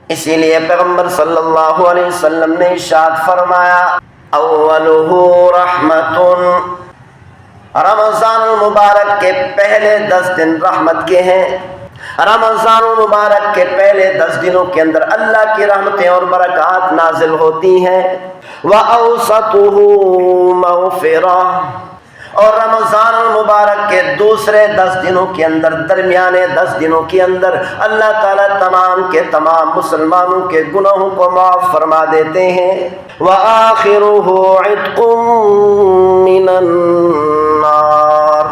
اسی لیے پیغمبر صلی اللہ علیہ وسلم نے ارشاد فرمایا اولہ رحمت، رمضان المبارک کے پہلے 10 دن رحمت کے ہیں۔ رمضان المبارک کے پہلے 10 دنوں کے اندر اللہ کی رحمتیں اور برکات نازل ہوتی ہیں۔ وَأَوْسَطُهُ مَغْفِرَةٌ، اور رمضان المبارک کے دوسرے 10 دنوں کے اندر، درمیانے 10 دنوں کے اندر اللہ تعالیٰ تمام کے تمام مسلمانوں کے گناہوں کو معاف فرما دیتے ہیں۔ وَآخِرُهُ عِتْقٌ مِّنَ النَّارِ،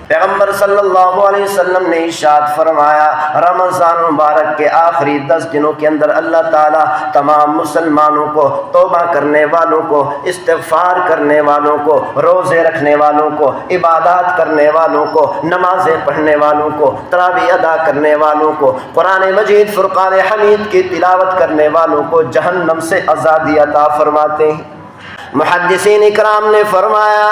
پیغمبر صلی اللہ علیہ وسلم نے ارشاد فرمایا رمضان مبارک کے آخری 10 دنوں کے اندر اللہ تعالیٰ تمام مسلمانوں کو، توبہ کرنے والوں کو، استغفار کرنے والوں کو، روزے رکھنے والوں کو، عبادات کرنے والوں کو، نمازیں پڑھنے والوں کو، تراویح ادا کرنے والوں کو، قرآن مجید فرقان حمید کی تلاوت کرنے والوں کو جہنم سے آزادی عطا فرماتے ہیں۔ محدثین اکرام نے فرمایا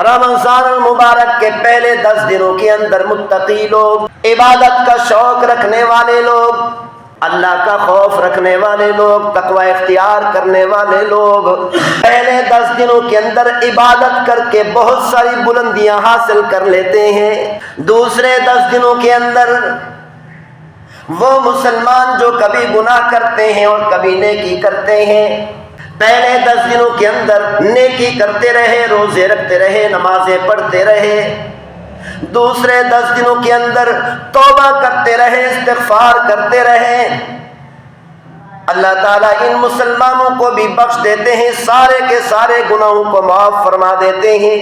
رمضان المبارک کے پہلے 10 دنوں کے اندر متقی لوگ، عبادت کا شوق رکھنے والے لوگ، اللہ کا خوف رکھنے والے لوگ، تقوی اختیار کرنے والے لوگ پہلے 10 دنوں کے اندر عبادت کر کے بہت ساری بلندیاں حاصل کر لیتے ہیں۔ دوسرے 10 دنوں کے اندر وہ مسلمان جو کبھی گناہ کرتے ہیں اور کبھی نیکی کرتے ہیں، پہلے 10 دنوں کے اندر نیکی کرتے رہے، روزے رکھتے رہے، نمازیں پڑھتے رہے، دوسرے 10 دنوں کے اندر توبہ کرتے رہے، استغفار کرتے رہے، اللہ تعالیٰ ان مسلمانوں کو بھی بخش دیتے ہیں، سارے کے سارے گناہوں کو معاف فرما دیتے ہیں۔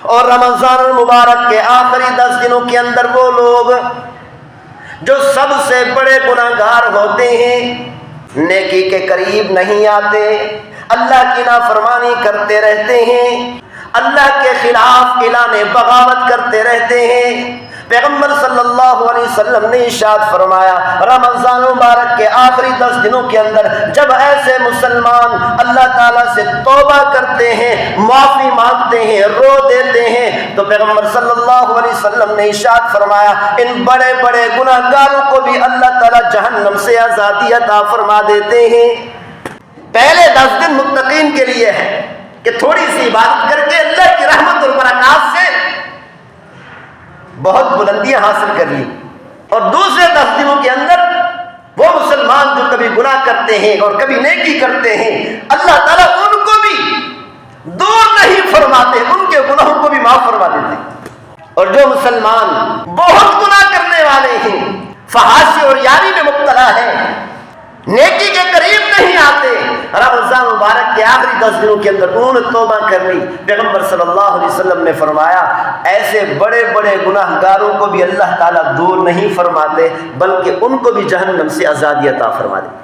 اور رمضان المبارک کے آخری 10 دنوں کے اندر وہ لوگ جو سب سے بڑے گناہگار ہوتے ہیں، نیکی کے قریب نہیں آتے، اللہ کی نافرمانی کرتے رہتے ہیں، اللہ کے خلاف اعلان بغاوت کرتے رہتے ہیں، پیغمبر صلی اللہ علیہ وسلم نے ارشاد فرمایا رمضان مبارک کے آخری 10 دنوں کے اندر جب ایسے مسلمان اللہ تعالیٰ سے توبہ کرتے ہیں، معافی مانگتے ہیں، رو دیتے ہیں، تو پیغمبر صلی اللہ علیہ وسلم نے ارشاد فرمایا ان بڑے بڑے گناہگاروں کو بھی اللہ تعالیٰ جہنم سے آزادی عطا فرما دیتے ہیں۔ پہلے 10 دن متقین کے لیے ہے کہ تھوڑی سی عبادت کر کے اللہ کی رحمت اور برکات سے بہت بلندیاں حاصل کر لی، اور دوسرے 10 دنوں کے اندر وہ مسلمان جو کبھی گناہ کرتے ہیں اور کبھی نیکی کرتے ہیں، اللہ تعالیٰ ان کو بھی دور نہیں فرماتے، ان کے گناہوں کو بھی معاف فرما دیتے۔ اور جو مسلمان بہت گناہ کرنے والے ہیں، فحاشی اور یاری میں مبتلا ہیں، نیکی کے قریب نہیں آتے، رمضان مبارک کے آخری 10 دنوں کے اندر انہوں نے توبہ کر لی، پیغمبر صلی اللہ علیہ وسلم نے فرمایا ایسے بڑے بڑے گناہگاروں کو بھی اللہ تعالیٰ دور نہیں فرماتے، بلکہ ان کو بھی جہنم سے آزادی عطا فرما دیتے۔